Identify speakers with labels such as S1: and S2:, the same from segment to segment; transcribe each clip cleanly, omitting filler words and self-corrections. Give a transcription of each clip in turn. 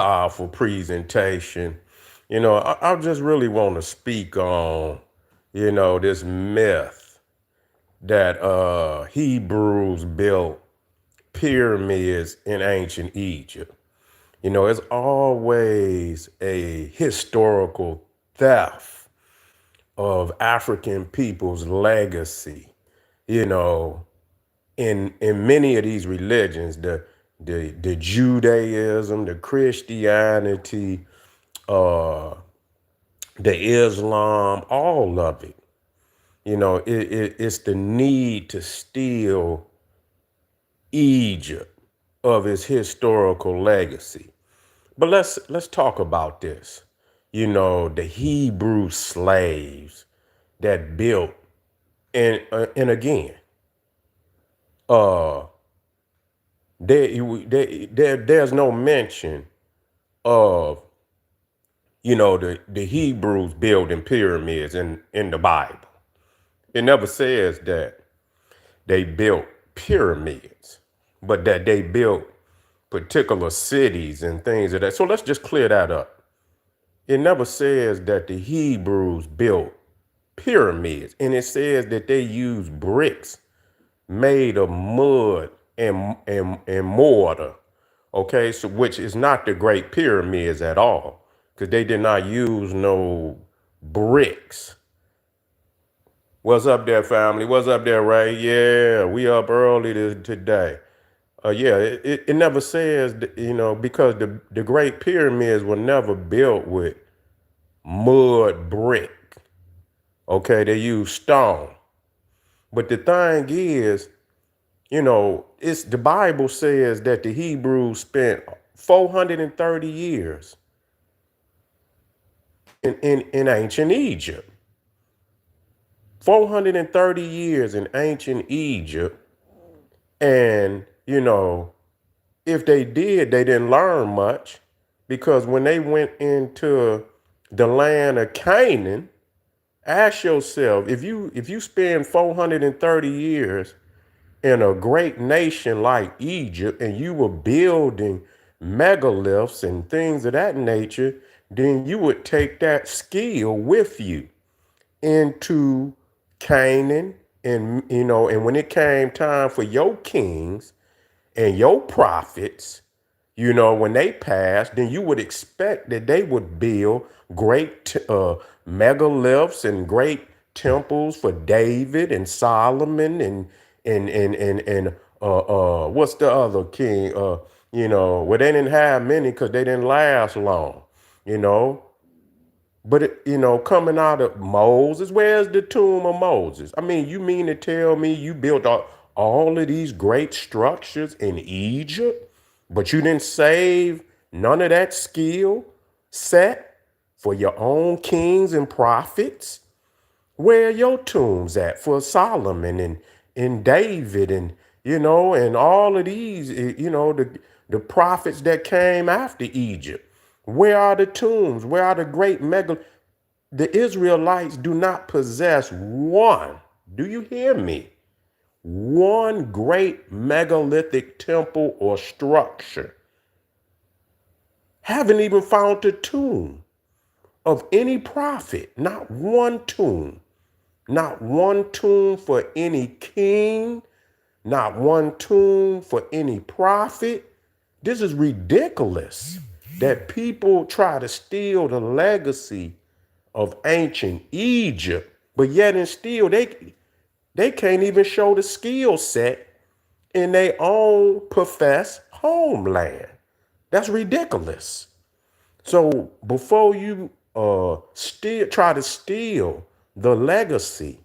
S1: Powerful presentation. I just really want to speak on, this myth that Hebrews built pyramids in ancient Egypt. It's always a historical theft of African people's legacy. You know, in many of these religions, the Judaism, the Christianity, uh, the Islam, all of it. It's the need to steal Egypt of its historical legacy. But let's talk about this. The Hebrew slaves that built, and again, uh, there's no mention of the Hebrews building pyramids in the Bible. It never says that they built pyramids, but that they built particular cities and things of that. So let's just clear that up. It never says that the Hebrews built pyramids, and it says that they used bricks made of mud and mortar. Okay, so which is not the Great Pyramids at all, because they did not use no bricks. What's up there, family? What's up there, Ray? Yeah, we up early today. Yeah, it never says, because the Great Pyramids were never built with mud brick. Okay, they used stone. But the thing is, it's the Bible says that the Hebrews spent 430 years in ancient Egypt. 430 years in ancient Egypt. And, if they did, they didn't learn much, because when they went into the land of Canaan, ask yourself, if you spend 430 years in a great nation like Egypt and you were building megaliths and things of that nature, then you would take that skill with you into Canaan. And when it came time for your kings and your prophets, when they passed, then you would expect that they would build great megaliths and great temples for David and Solomon and what's the other king? Well, they didn't have many because they didn't last long. You know, but coming out of Moses, where's the tomb of Moses? I mean, you mean to tell me you built all of these great structures in Egypt, but you didn't save none of that skill set for your own kings and prophets? Where are your tombs at for Solomon and David and all of these, the prophets that came after Egypt? Where are the tombs? Where are the great mega? The Israelites do not possess one. Do you hear me? One great megalithic temple or structure. Haven't even found a tomb of any prophet. Not one tomb. Not one tomb for any king. Not one tomb for any prophet. This is ridiculous that people try to steal the legacy of ancient Egypt, but yet and still they can't even show the skill set in their own professed homeland. That's ridiculous. So before you still try to steal the legacy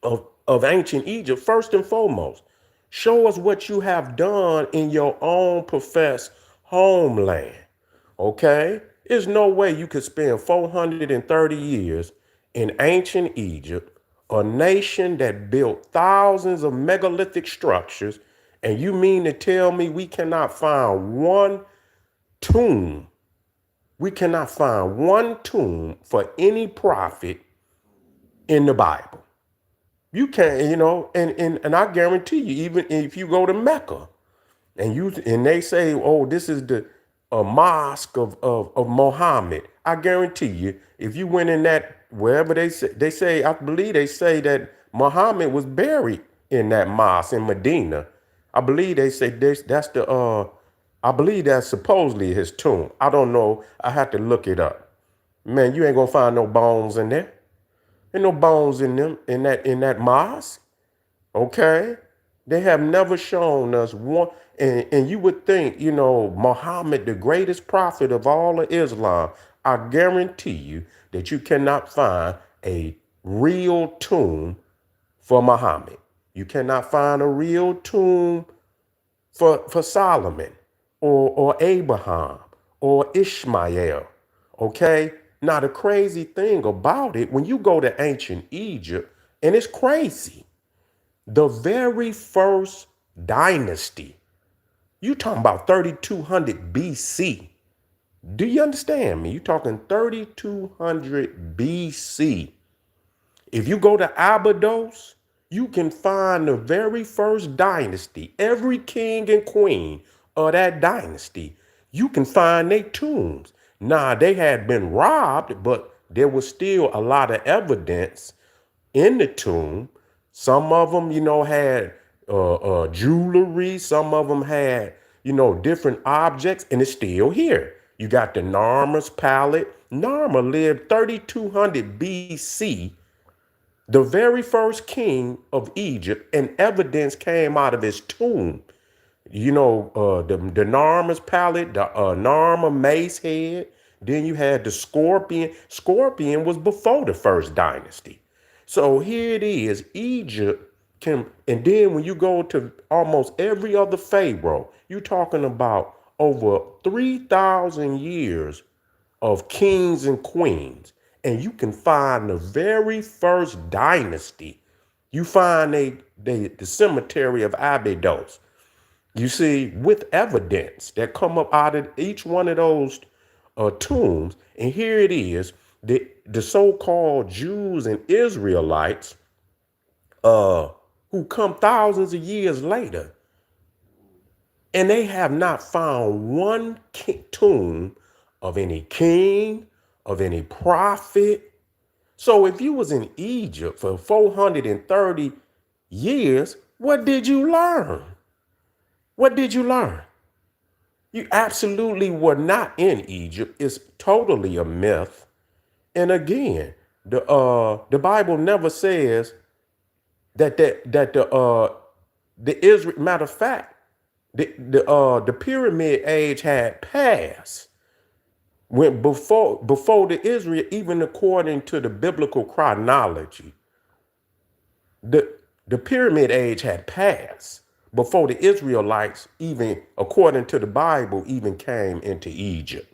S1: of ancient Egypt, first and foremost, show us what you have done in your own professed homeland. Okay? There's no way you could spend 430 years in ancient Egypt, a nation that built thousands of megalithic structures, and you mean to tell me we cannot find one tomb? We cannot find one tomb for any prophet in the Bible. You can't, and I guarantee you, even if you go to Mecca and they say, oh, this is a mosque of Muhammad. I guarantee you, if you went in that wherever they say, I believe they say that Muhammad was buried in that mosque in Medina. I believe they say that's the I believe that's supposedly his tomb. I don't know. I have to look it up. Man, you ain't gonna find no bones in there. Ain't no bones in them in that mosque. Okay? They have never shown us one. And you would think, Muhammad, the greatest prophet of all of Islam, I guarantee you that you cannot find a real tomb for Muhammad. You cannot find a real tomb for Solomon or Abraham or Ishmael. Okay? Now, the crazy thing about it, when you go to ancient Egypt, and it's crazy, the very first dynasty, you talking about 3200 BC. Do you understand me? You talking 3200 BC. If you go to Abydos, you can find the very first dynasty, every king and queen of that dynasty. You can find their tombs. Now, they had been robbed, but there was still a lot of evidence in the tomb. Some of them, had jewelry. Some of them had, different objects, and it's still here. You got the Narmer's palette. Narmer lived 3200 BC, the very first king of Egypt, and evidence came out of his tomb. The Narmer's palette, the Narmer mace head. Then you had the scorpion. Scorpion was before the first dynasty. So here it is, Egypt and then when you go to almost every other pharaoh, you're talking about over 3,000 years of kings and queens. And you can find the very first dynasty. You find the cemetery of Abydos. You see, with evidence that come up out of each one of those tombs. And here it is, the so-called Jews and Israelites who come thousands of years later, and they have not found one tomb of any king, of any prophet. So if you was in Egypt for 430 years, what did you learn? What did you learn? You absolutely were not in Egypt. It's totally a myth. And again, the Bible never says that the Israel, matter of fact, the pyramid age had passed when before the Israel, even according to the biblical chronology, the the pyramid age had passed before the Israelites, even according to the Bible, even came into Egypt.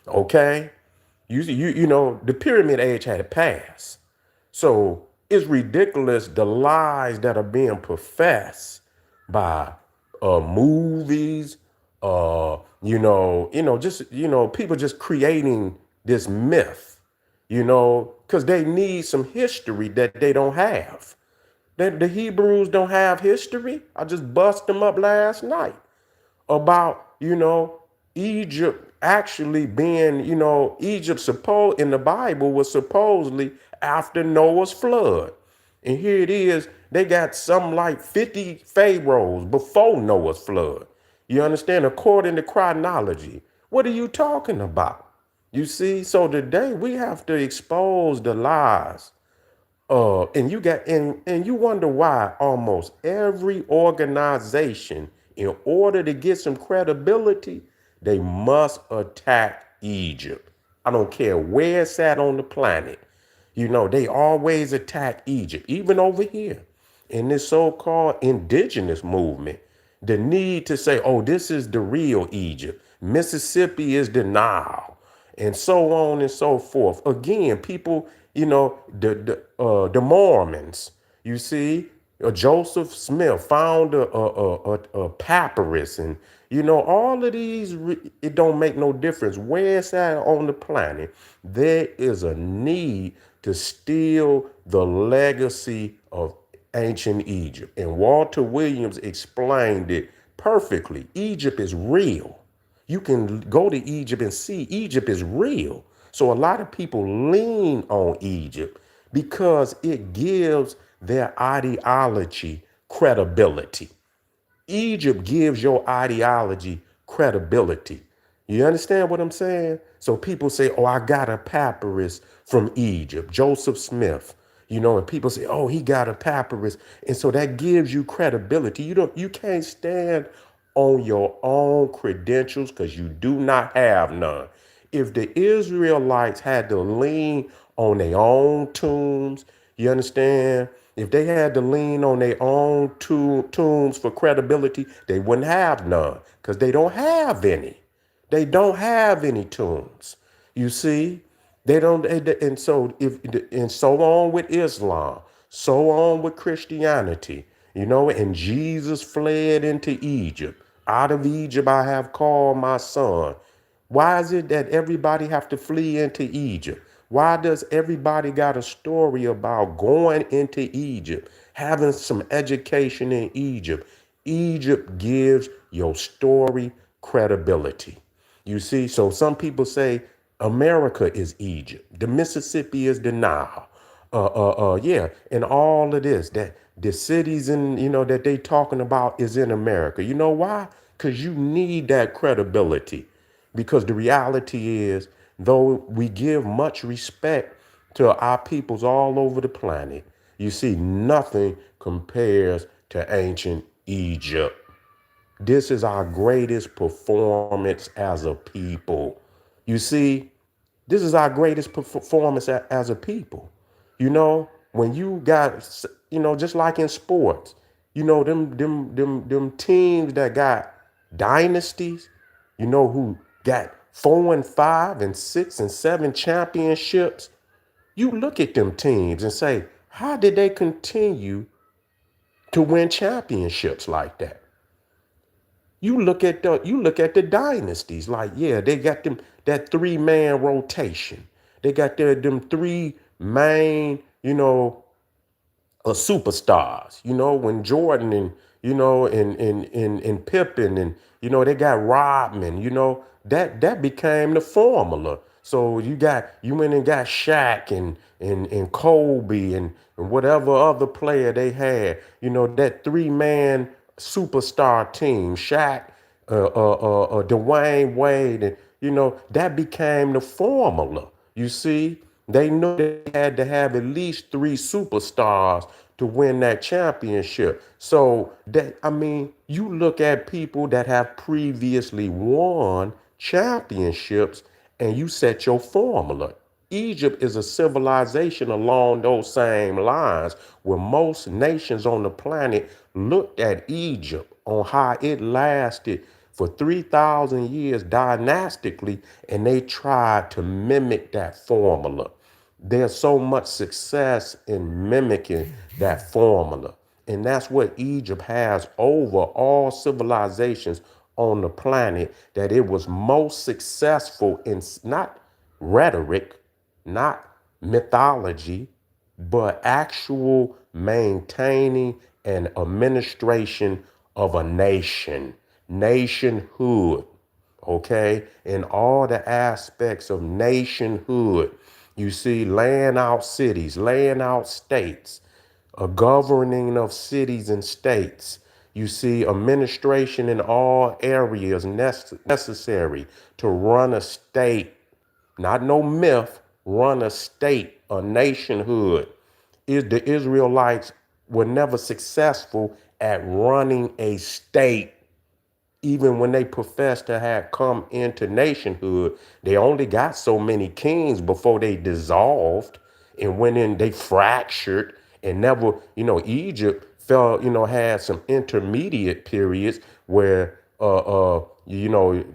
S1: Okay? The pyramid age had passed. So it's ridiculous the lies that are being professed by movies, people just creating this myth, because they need some history that they don't have. The Hebrews don't have history. I just bust them up last night about, Egypt actually being, Egypt in the Bible was supposedly after Noah's flood. And here it is, they got some like 50 pharaohs before Noah's flood. You understand? According to chronology. What are you talking about? You see? So today we have to expose the lies. And you wonder why almost every organization, in order to get some credibility, they must attack Egypt. I don't care where it's at on the planet. They always attack Egypt, even over here in this so-called indigenous movement. The need to say, oh, this is the real Egypt. Mississippi is the Nile, and so on and so forth. Again, people, the Mormons, you see, Joseph Smith found a papyrus, and all of these. It don't make no difference where it's at on the planet. There is a need to steal the legacy of ancient Egypt, and Walter Williams explained it perfectly. Egypt is real. You can go to Egypt and see Egypt is real. So a lot of people lean on Egypt because it gives their ideology credibility. Egypt gives your ideology credibility. You understand what I'm saying? So people say, oh, I got a papyrus from Egypt, Joseph Smith, and people say, oh, he got a papyrus. And so that gives you credibility. You can't stand on your own credentials because you do not have none. If the Israelites had to lean on their own tombs, you understand? If they had to lean on their own tombs for credibility, they wouldn't have none because they don't have any. They don't have any tombs. You see, they don't, and so on with Islam, so on with Christianity, and Jesus fled into Egypt. Out of Egypt, I have called my son. Why is it that everybody have to flee into Egypt? Why does everybody got a story about going into Egypt, having some education in Egypt? Egypt gives your story credibility. You see, so some people say America is Egypt, the Mississippi is the Nile. Yeah, and all of this that the cities and that they talking about is in America. You know why? Because you need that credibility. Because the reality is, though we give much respect to our peoples all over the planet, you see, nothing compares to ancient Egypt. This is our greatest performance as a people. You see, this is our greatest performance as a people. When you got, just like in sports, them teams that got dynasties, who got 4 and 5 and 6 and 7 championships. You look at them teams and say, how did they continue to win championships like that? You look at the dynasties, like, yeah, they got them that 3-man rotation. They got them three main, superstars. When Jordan and and Pippen and they got Rodman. That became the formula. So you went and got Shaq and Kobe and whatever other player they had. That 3-man superstar team, Shaq, Dwayne Wade, and that became the formula. You see, they knew they had to have at least 3 superstars to win that championship. So you look at people that have previously won championships and you set your formula. Egypt is a civilization along those same lines, where most nations on the planet looked at Egypt on how it lasted for 3,000 years dynastically, and they tried to mimic that formula. There's so much success in mimicking that formula. And that's what Egypt has over all civilizations on the planet, that it was most successful in not rhetoric, not mythology, but actual maintaining and administration of a nation, nationhood, okay? In all the aspects of nationhood, you see, laying out cities, laying out states, a governing of cities and states. You see, administration in all areas necessary to run a state, not no myth, run a state, a nationhood. The Israelites were never successful at running a state. Even when they professed to have come into nationhood, they only got so many kings before they dissolved and went in, they fractured and never, Egypt fell, had some intermediate periods where, the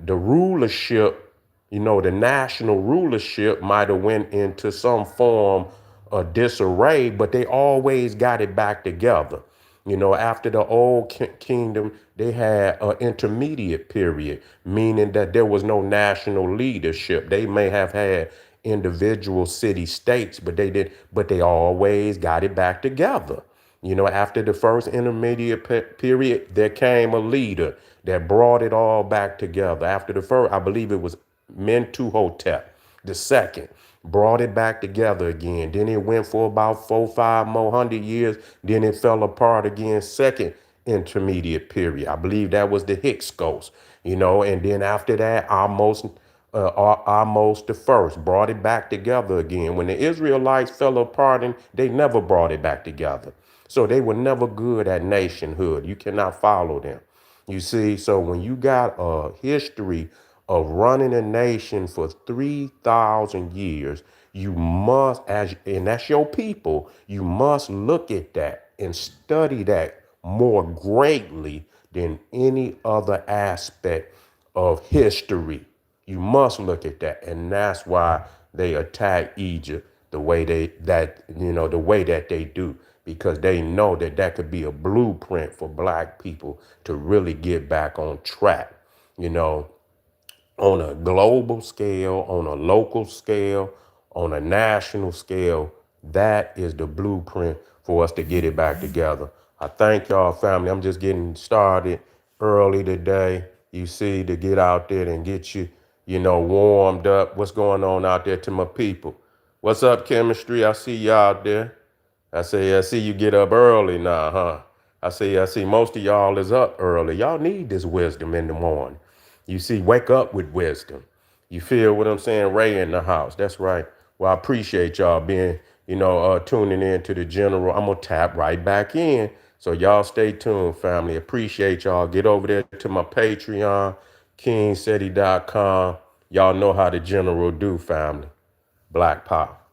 S1: rulership, the national rulership might have went into some form of disarray, but they always got it back together. After the old kingdom, they had an intermediate period, meaning that there was no national leadership. They may have had individual city states, but they always got it back together. You know, after the first intermediate period, there came a leader that brought it all back together. After the first, I believe it was Mentuhotep the second, brought it back together again. Then it went for about 4, 5 more 100 years. Then it fell apart again. Second intermediate period. I believe that was the Hyksos, you know, and then after that, almost the first brought it back together again. When the Israelites fell apart, and they never brought it back together. So they were never good at nationhood. You cannot follow them. You see, so when you got a history of running a nation for 3,000 years, you must, and that's your people, you must look at that and study that more greatly than any other aspect of history. You must look at that. And that's why they attack Egypt the way that they do, because they know that that could be a blueprint for black people to really get back on track, you know, on a global scale, on a local scale, on a national scale. That is the blueprint for us to get it back together. I thank y'all, family. I'm just getting started early today. You see, to get out there and get you, warmed up. What's going on out there to my people? What's up, chemistry? I see you out there. I see you get up early now, huh? I see most of y'all is up early. Y'all need this wisdom in the morning. You see, wake up with wisdom. You feel what I'm saying? Ray in the house. That's right. Well, I appreciate y'all being, tuning in to the general. I'm going to tap right back in. So y'all stay tuned, family. Appreciate y'all. Get over there to my Patreon, kingseti.com. Y'all know how the general do, family. Black Pop.